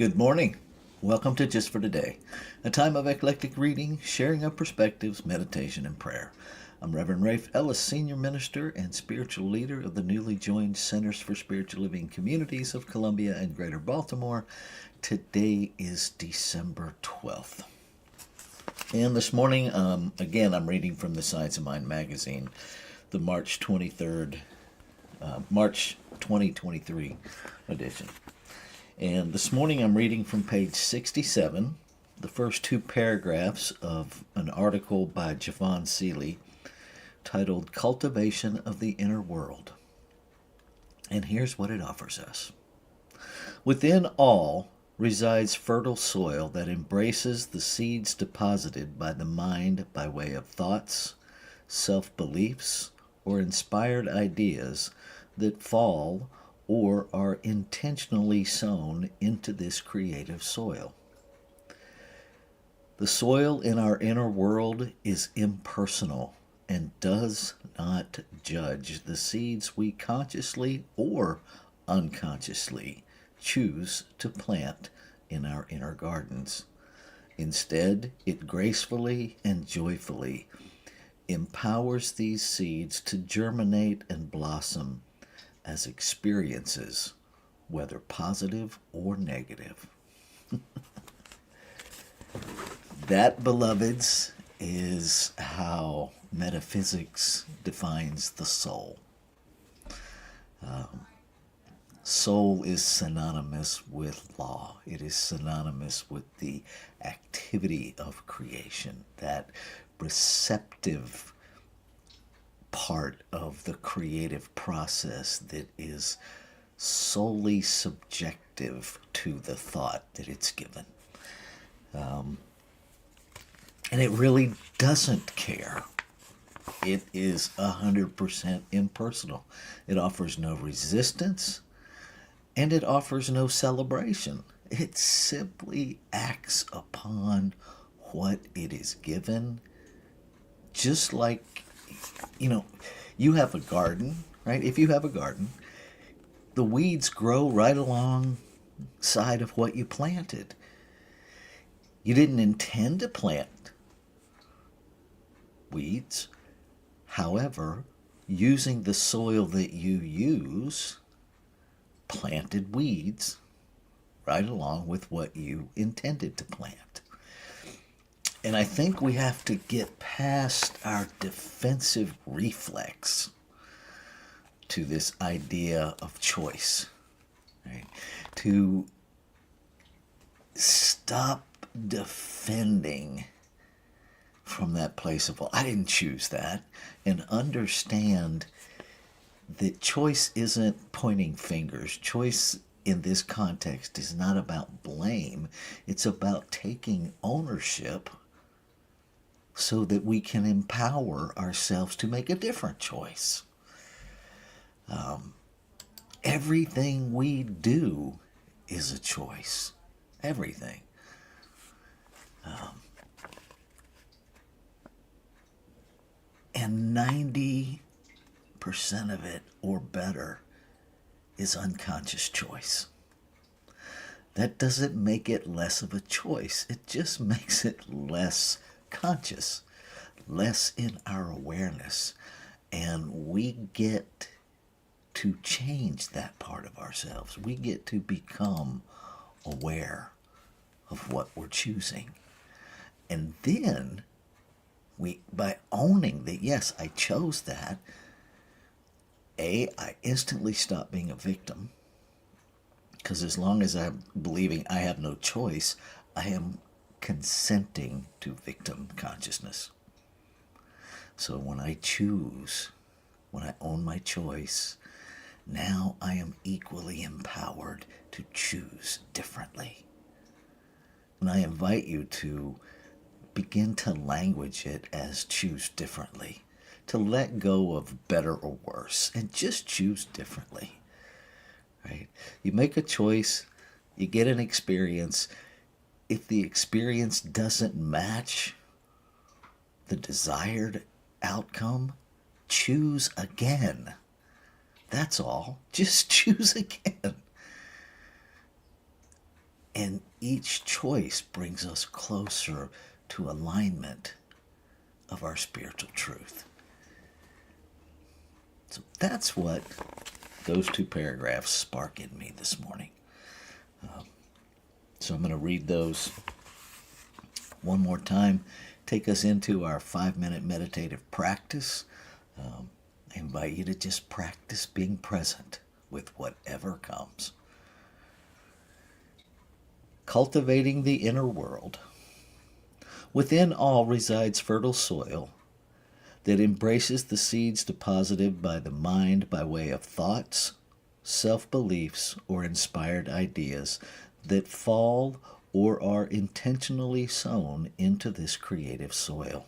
Good morning. Welcome to Just for Today, a time of eclectic reading, sharing of perspectives, meditation, and prayer. I'm Reverend Rafe Ellis, Senior Minister and Spiritual Leader of the newly joined Centers for Spiritual Living Communities of Columbia and Greater Baltimore. Today is December 12th. And this morning, again, I'm reading from the Science of Mind magazine, the March 2023 edition. And this morning I'm reading from page 67, the first two paragraphs of an article by Javon Seeley titled Cultivation of the Inner World. And here's what it offers us. Within all resides fertile soil that embraces the seeds deposited by the mind by way of thoughts, self-beliefs, or inspired ideas that fall or are intentionally sown into this creative soil. The soil in our inner world is impersonal and does not judge the seeds we consciously or unconsciously choose to plant in our inner gardens. Instead, it gracefully and joyfully empowers these seeds to germinate and blossom as experiences, whether positive or negative. That, beloveds, is how metaphysics defines the soul. Soul is synonymous with law. It is synonymous with the activity of creation, that receptive part of the creative process that is solely subjective to the thought that it's given. And it really doesn't care. It is 100% impersonal. It offers no resistance and it offers no celebration. It simply acts upon what it is given, just like you have a garden, right? If you have a garden, the weeds grow right alongside of what you planted. You didn't intend to plant weeds. However, using the soil that you use, planted weeds right along with what you intended to plant. And I think we have to get past our defensive reflex to this idea of choice, right? To stop defending from that place of, well, I didn't choose that, and understand that choice isn't pointing fingers. Choice in this context is not about blame. It's about taking ownership so that we can empower ourselves to make a different choice. Everything we do is a choice. Everything. And 90% of it or better is unconscious choice. That doesn't make it less of a choice. It just makes it less conscious, less in our awareness, and we get to change that part of ourselves. We get to become aware of what we're choosing. And then by owning that, yes, I chose that, I instantly stop being a victim, because as long as I'm believing I have no choice, I am consenting to victim consciousness. So when I choose, when I own my choice, now I am equally empowered to choose differently. And I invite you to begin to language it as choose differently, to let go of better or worse and just choose differently. Right? You make a choice, you get an experience. If the experience doesn't match the desired outcome, choose again. That's all. Just choose again. And each choice brings us closer to alignment of our spiritual truth. So that's what those two paragraphs spark in me this morning. So I'm going to read those one more time, take us into our 5-minute meditative practice. I invite you to just practice being present with whatever comes. Cultivating the inner world. Within all resides fertile soil that embraces the seeds deposited by the mind by way of thoughts, self-beliefs, or inspired ideas that fall or are intentionally sown into this creative soil.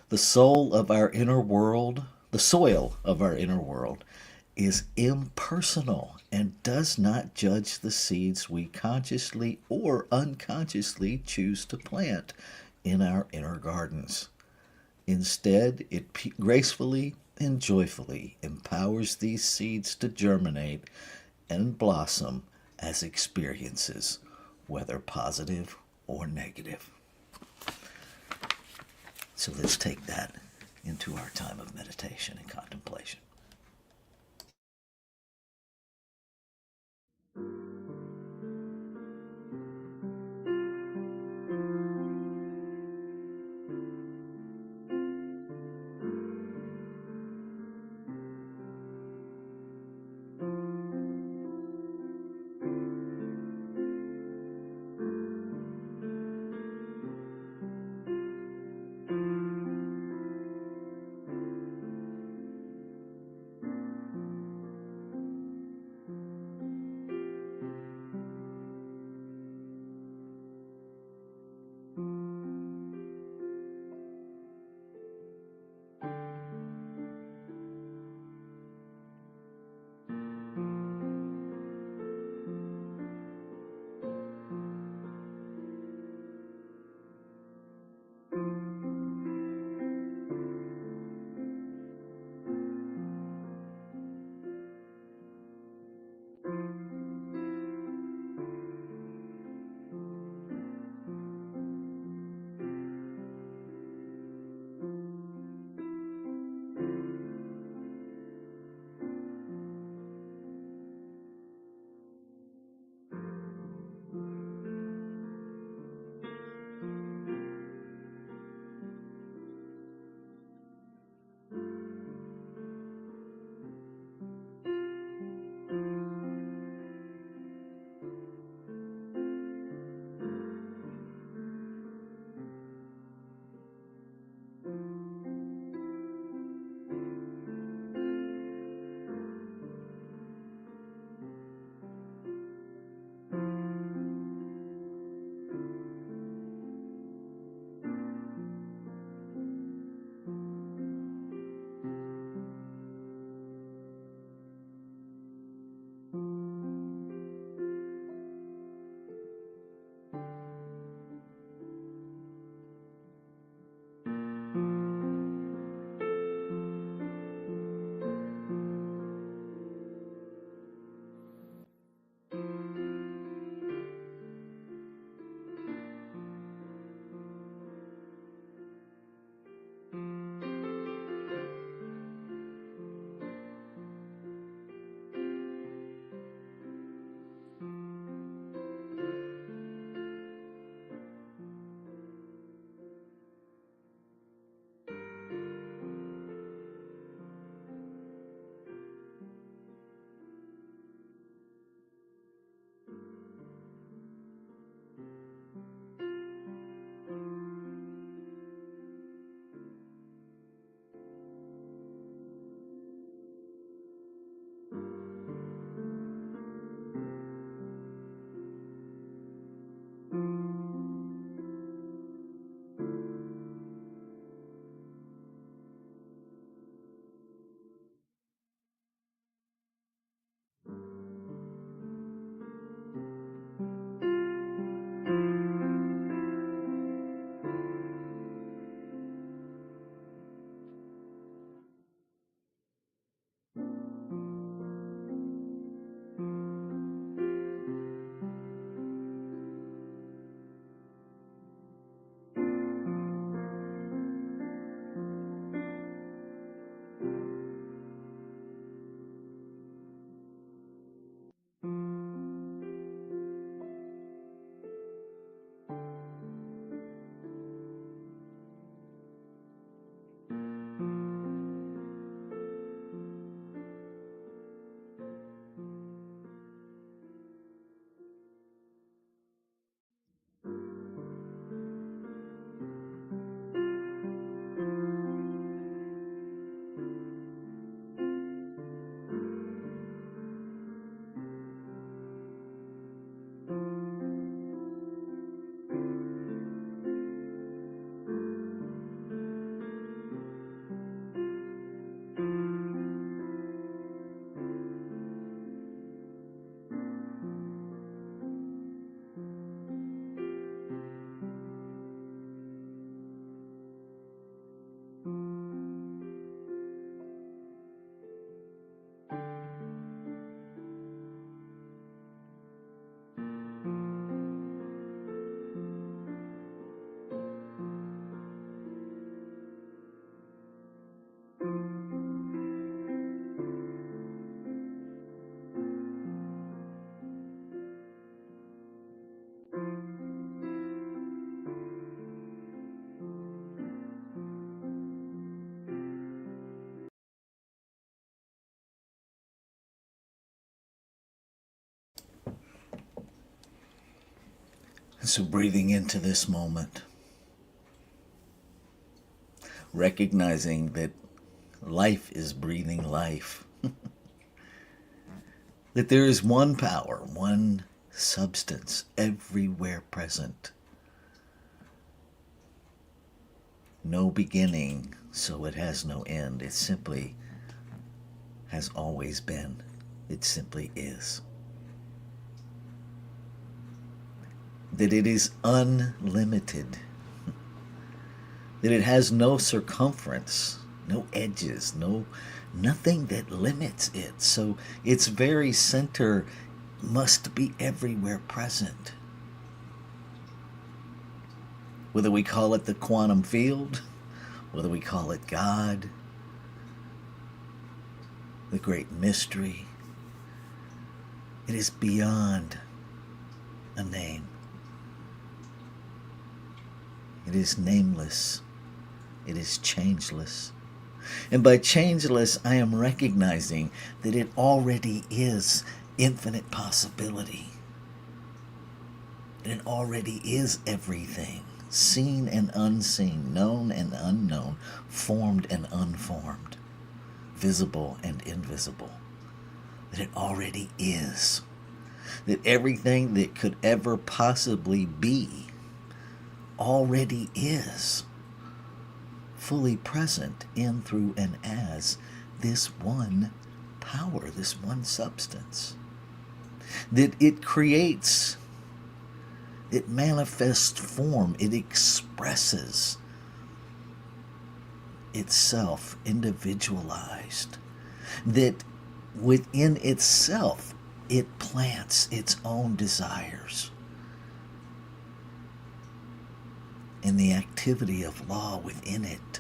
The soul of our inner world, the soil of our inner world, is impersonal and does not judge the seeds we consciously or unconsciously choose to plant in our inner gardens. Instead, it gracefully and joyfully empowers these seeds to germinate and blossom as experiences, whether positive or negative. So let's take that into our time of meditation and contemplation. And so breathing into this moment, recognizing that life is breathing life, that there is one power, one substance everywhere present. No beginning, so it has no end. It simply has always been. It simply is. That it is unlimited. That it has no circumference, no edges, nothing that limits it. So its very center must be everywhere present. Whether we call it the quantum field, whether we call it God, the great mystery, it is beyond a name. It is nameless. It is changeless. And by changeless, I am recognizing that it already is infinite possibility. And it already is everything, seen and unseen, known and unknown, formed and unformed, visible and invisible. That it already is. That everything that could ever possibly be already is fully present in, through, and as this one power, this one substance. That it creates, it manifests form, it expresses itself individualized. That within itself, it plants its own desires. And the activity of law within it.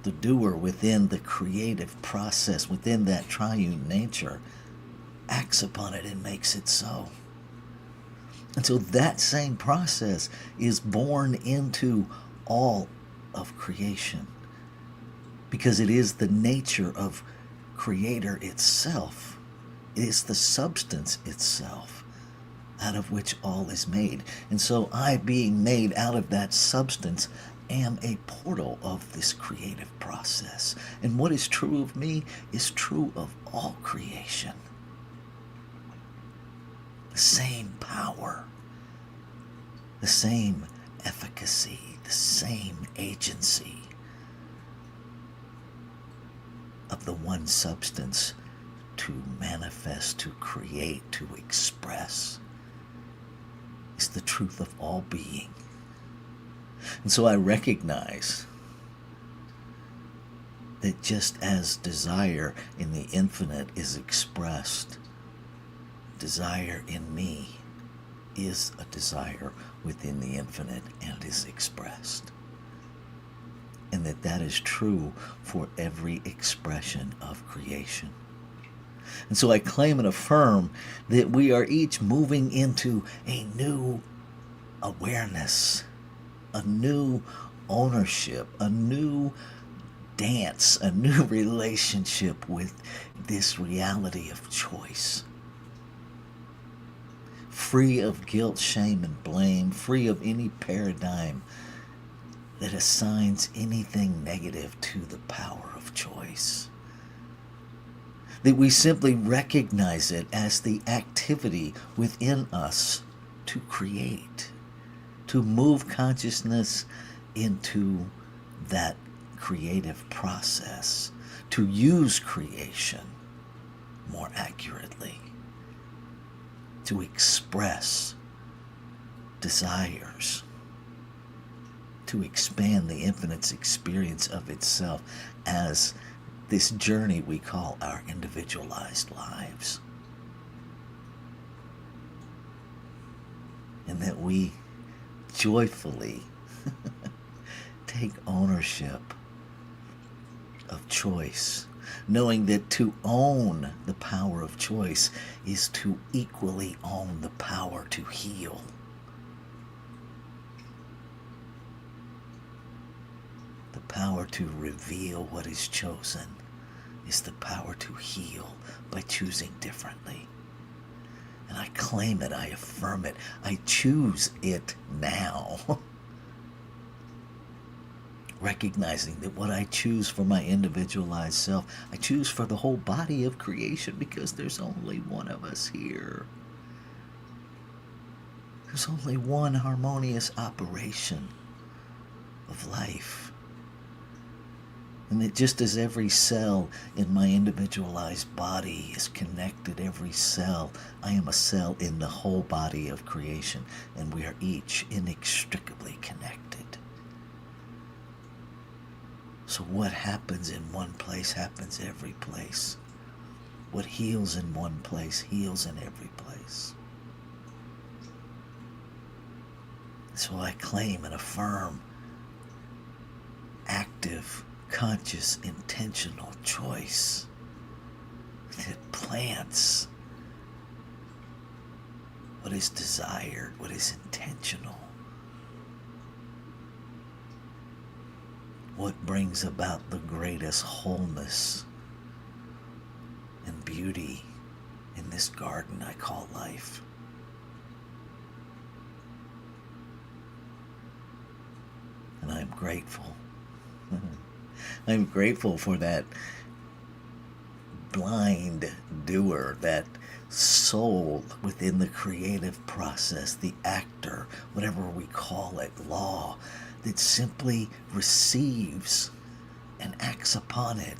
The doer within the creative process, within that triune nature, acts upon it and makes it so. And so that same process is born into all of creation. Because it is the nature of Creator itself. It is the substance itself, out of which all is made. And so I, being made out of that substance, am a portal of this creative process. And what is true of me is true of all creation. The same power, the same efficacy, the same agency of the one substance to manifest, to create, to express, is the truth of all being. And so I recognize that just as desire in the infinite is expressed, desire in me is a desire within the infinite and is expressed. And that is true for every expression of creation. And so I claim and affirm that we are each moving into a new awareness, a new ownership, a new dance, a new relationship with this reality of choice. Free of guilt, shame, and blame, free of any paradigm that assigns anything negative to the power of choice. That we simply recognize it as the activity within us to create, to move consciousness into that creative process, to use creation more accurately, to express desires, to expand the infinite's experience of itself as this journey we call our individualized lives. And that we joyfully take ownership of choice, knowing that to own the power of choice is to equally own the power to heal. The power to reveal what is chosen is the power to heal by choosing differently. And I claim it, I affirm it, I choose it now. Recognizing that what I choose for my individualized self, I choose for the whole body of creation, because there's only one of us here. There's only one harmonious operation of life. And that just as every cell in my individualized body is connected, every cell, I am a cell in the whole body of creation, and we are each inextricably connected. So what happens in one place happens every place. What heals in one place heals in every place. So I claim and affirm active, conscious, intentional choice that plants what is desired, what is intentional, what brings about the greatest wholeness and beauty in this garden I call life. And I'm grateful. I'm grateful for that blind doer, that soul within the creative process, the actor, whatever we call it, law, that simply receives and acts upon it,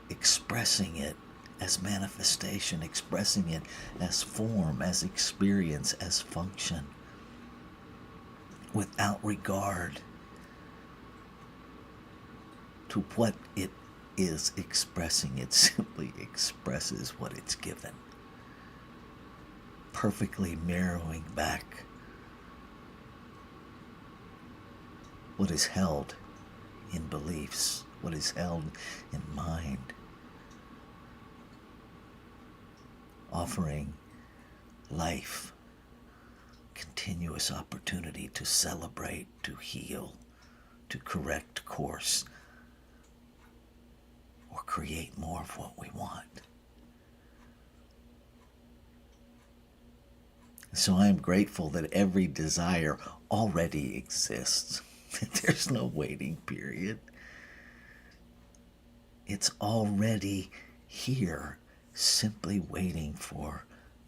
expressing it as manifestation, expressing it as form, as experience, as function, without regard to what it is expressing. It simply expresses what it's given, perfectly mirroring back what is held in beliefs, what is held in mind, offering life continuous opportunity to celebrate, to heal, to correct course, or create more of what we want. So I am grateful that every desire already exists. There's no waiting period. It's already here, simply waiting for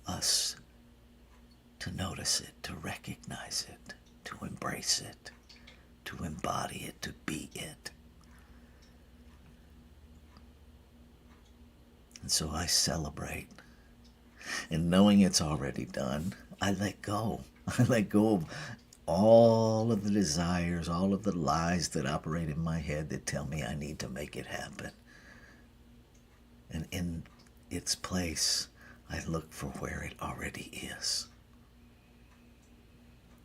us to notice it, to recognize it, to embrace it, to embody it, to be it. And so I celebrate. And knowing it's already done, I let go. I let go of all of the desires, all of the lies that operate in my head that tell me I need to make it happen. And in its place, I look for where it already is.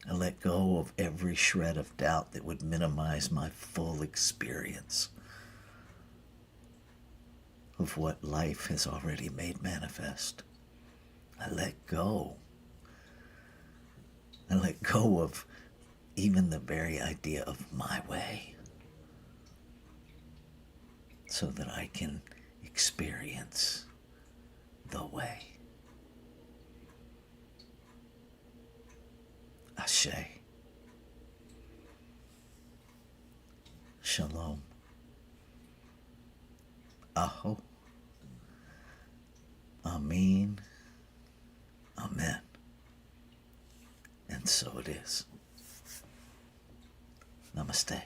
I let go of every shred of doubt that would minimize my full experience of what life has already made manifest. I let go. I let go of even the very idea of my way, so that I can experience the way. Ashe. Shalom. Aho. Amin. Amen. And so it is. Namaste.